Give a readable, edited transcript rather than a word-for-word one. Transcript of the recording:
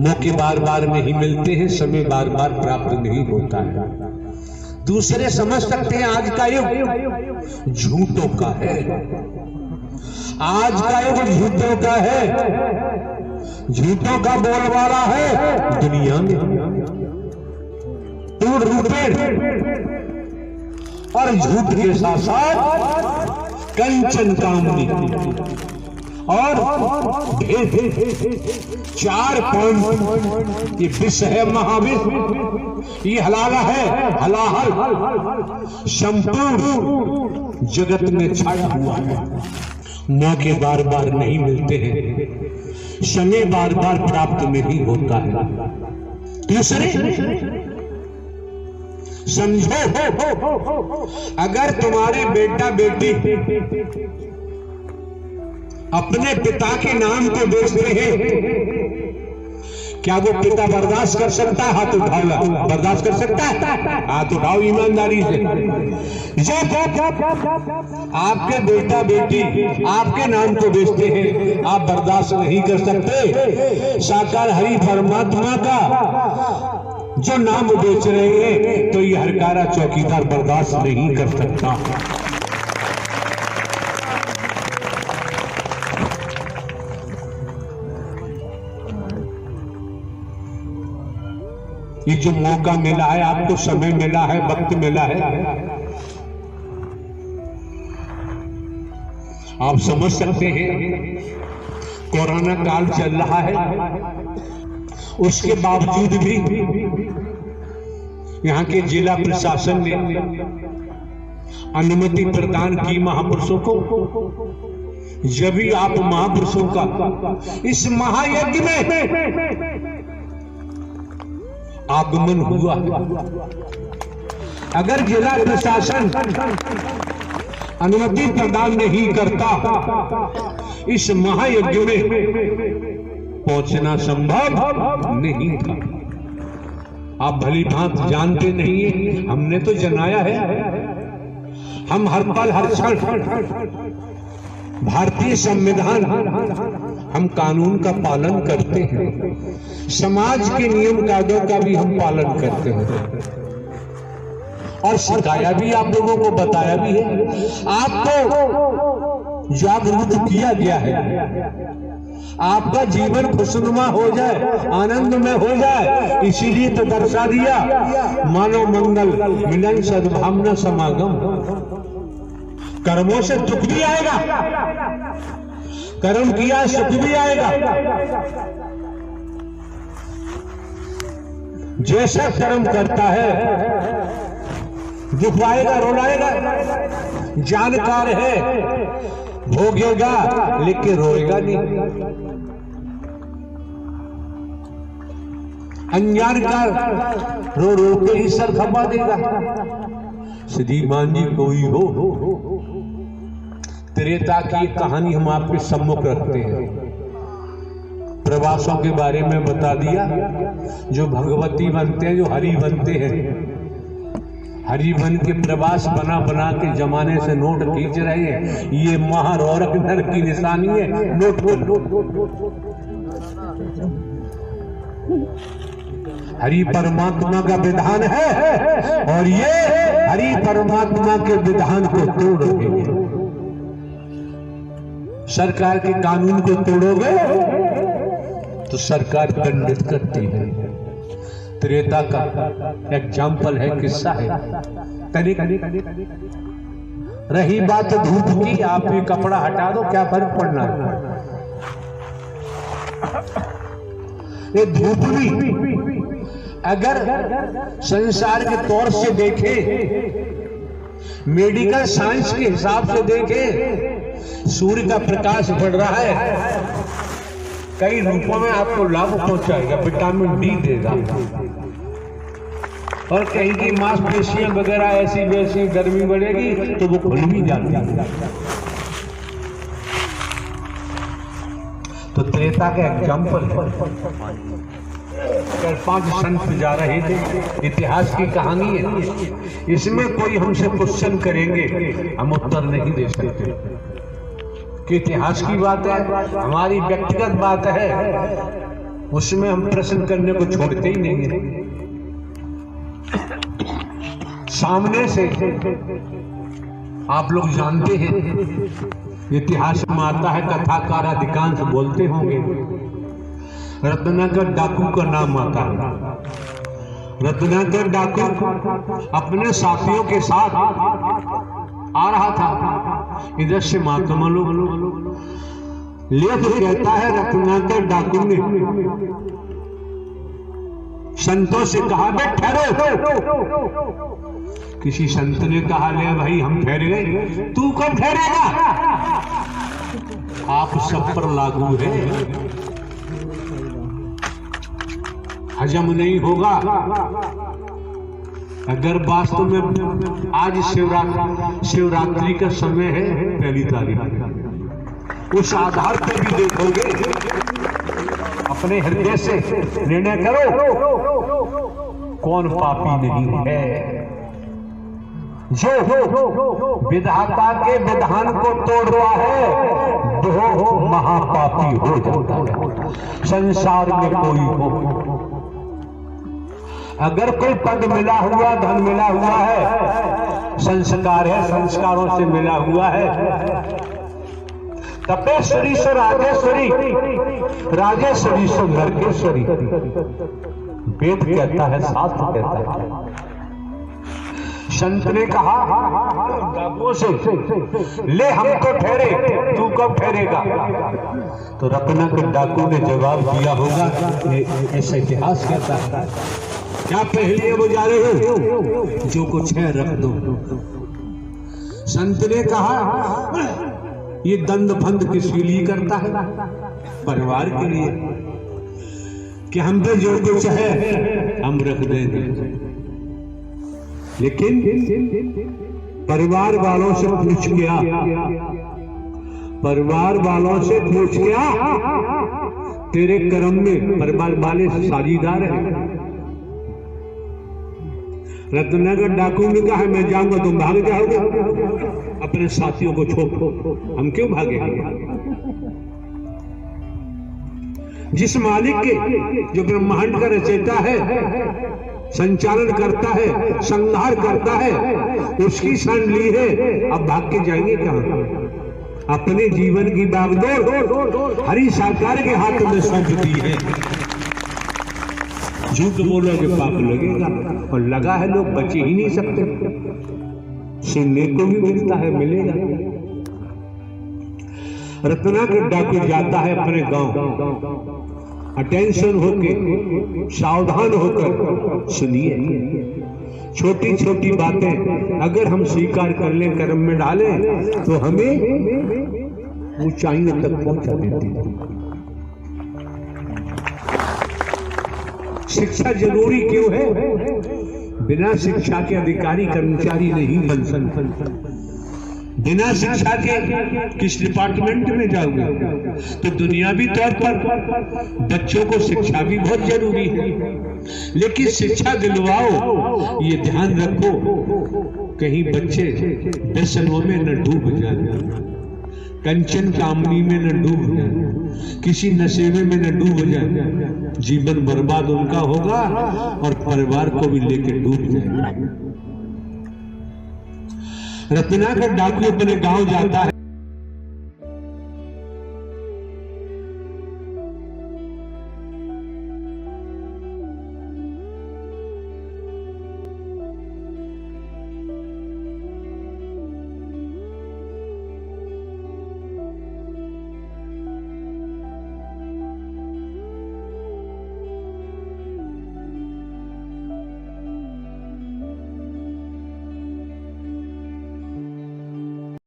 मौके बार बार नहीं मिलते हैं, समय बार बार प्राप्त नहीं होता है। दूसरे समझ सकते हैं आज का युग झूठों का है, आज का युग झूठों का है, झूठों का बोलबाला है दुनिया में। टूट रूपे और झूठ के साथ साथ कंचन कामनी और चार पॉइंट ये विष है, महाविष, ये हलाला है, हलाहल संपूर्ण जगत में छाया हुआ है। मौके बार बार नहीं मिलते हैं, समय बार बार प्राप्त नहीं होता है। दूसरे समझो, अगर तुम्हारे बेटा बेटी अपने पिता के नाम को बेचते हैं, क्या वो पिता बर्दाश्त कर सकता है? हाथ उठाओ, बर्दाश्त कर सकता है? हाथ उठाओ ईमानदारी से। आपके बेटा बेटी आपके नाम को बेचते हैं, आप बर्दाश्त नहीं कर सकते। साकार हरि परमात्मा का जो नाम बेच रहे हैं, तो ये हरकारा चौकीदार बर्दाश्त नहीं कर सकता। ये जो मौका मिला है आपको, समय मिला है, वक्त मिला है, आप समझ सकते हैं कोरोना काल चल रहा है, उसके बावजूद भी यहाँ के जिला प्रशासन ने अनुमति प्रदान की महापुरुषों को। जब भी आप महापुरुषों का इस महायज्ञ में आगमन हुआ, अगर जिला प्रशासन अनुमति प्रदान नहीं करता, इस महायज्ञ में पहुंचना संभव नहीं था। आप भली भांत जानते नहीं है, हमने तो जनाया है। हम हर पल हर क्षण भारतीय संविधान, हम कानून का पालन करते हैं, समाज के नियम कायदों का भी हम पालन करते हैं और सिखाया भी, आप लोगों को बताया भी है, आपको जागरूक किया गया है। आपका जीवन खुशनुमा हो जाए, आनंद में हो जाए, इसीलिए तो दर्शा दिया मानव मंगल मिलन सद्भावना समागम। कर्मों से दुख भी आएगा, कर्म किया सुख भी आएगा। जैसा कर्म करता है दुख आएगा, रोलाएगा। जानकार है भोगेगा लेकिन रोएगा नहीं, अनजान का रो रो के ही सर खपा देगा। श्रीमान जी कोई हो, त्रेता की कहानी हम आपके सम्मुख रखते हैं। प्रवासों के बारे में बता दिया, जो भगवती बनते हैं, जो हरि बनते हैं, हरि बन के प्रवास बना बना के जमाने से नोट खींच रहे हैं। ये महारौरक नर की निशानी है, नोट हरि परमात्मा का विधान है और ये हरि परमात्मा के विधान को तोड़ रहे हैं। सरकार के कानून को तोड़ोगे तो सरकार दंडित करती है। त्रेता का एग्जाम्पल है, किस्सा है। रही बात धूप की, आप भी कपड़ा हटा दो, क्या फर्क पड़ना है। ये धूप भी अगर संसार के तौर से देखे, मेडिकल साइंस के हिसाब से देखे, सूर्य का प्रकाश बढ़ रहा है, कई रूपों में आपको लाभ पहुंचाएगा, विटामिन डी देगा। और कहीं की मांसपेशियां वगैरह ऐसी वैसी गर्मी बढ़ेगी तो वो खुल भी जाती है। तो त्रेता का एग्जाम्पल 5 संत जा रहे थे, इतिहास की कहानी है। इसमें कोई हमसे क्वेश्चन करेंगे, हम उत्तर नहीं दे सकते कि इतिहास की बात है, हमारी व्यक्तिगत बात है। उसमें हम प्रश्न करने को छोड़ते ही नहीं है। सामने से आप लोग जानते हैं, इतिहास में आता है, कथाकार अधिकांश बोलते होंगे, रत्नाकर डाकू का नाम आता है। रत्नाकर डाकू अपने साथियों के साथ आ रहा था, इधर से महात्मा लोग लेख कहता है, रत्नाकर डाकू ने संतों से कहा, बे ठहरो। किसी संत ने कहा, ले भाई हम ठहर गए, तू कब ठहरेगा? आप सब पर लागू है, हजम नहीं होगा। अगर वास्तव में आज शिवरात्रि का समय है, पहली तारीख, उस आधार पर भी देखोगे, अपने हृदय से निर्णय करो कौन पापी नहीं है। जो विधाता के विधान को तोड़ रहा है वो महापापी हो जाता है। संसार में कोई हो, अगर कोई पद मिला हुआ, धन मिला हुआ है, संस्कार है, संस्कारों से मिला हुआ है, तपेश्वरी से राजेश्वरी, राजेश्वरी से नरकेश्वरी, वेद कहता है, शास्त्र कहता है। संत ने कहा डाकुओं से, ले हम तो ठहरे, तू कब ठहरेगा? तो रत्नाकर डाकू ने जवाब दिया होगा, ऐसा इतिहास कहता है, क्या पहले वो जा रहे हो, जो कुछ है रख दो। संत ने कहा, ये दंड फंद किसके लिए करता है? परिवार के लिए, कि हम पे जो कुछ है हम रख देंगे। लेकिन परिवार वालों से पूछ गया, परिवार वालों से पूछ गया, तेरे कर्म में परिवार वाले साझीदार हैं? रत्नाकर डाकू ने कहा, मैं जाऊंगा तुम भाग जाओगे, अपने साथियों को छोड़, हम क्यों भागेंगे? जिस मालिक के, जो ब्रह्मांड का रचयिता है, संचालन करता है, संहार करता है, उसकी शरण ली है, अब भाग के जाएंगे कहां? अपने जीवन की बागडोर हरि साकार के हाथ में सौंप दी है। झूठ बोलोगे पाप लगेगा, और लगा है लोग बचे ही नहीं सकते। सुनने को भी मिलता है, मिलेगा। रत्नाकर डाकू जाता है अपने गांव, अटेंशन होके, सावधान होकर सुनिए। छोटी छोटी बातें अगर हम स्वीकार कर लें, कर्म में डालें, तो हमें ऊंचाइयों तक पहुंचा देती है। शिक्षा जरूरी क्यों है? बिना शिक्षा के अधिकारी कर्मचारी नहीं बन सकते। बिना शिक्षा के किस डिपार्टमेंट में जाओगे? तो दुनियावी तौर पर बच्चों को शिक्षा भी बहुत जरूरी है, लेकिन शिक्षा दिलवाओ, ये ध्यान रखो कहीं बच्चे व्यसनों में न डूब जाए, कंचन कामनी में न डूब जाए, किसी नशेबे में न डूब जाए, जीवन बर्बाद उनका होगा और परिवार को भी लेकर डूब जाएगा। रत्नाकर डाकू अपने गांव जाता है।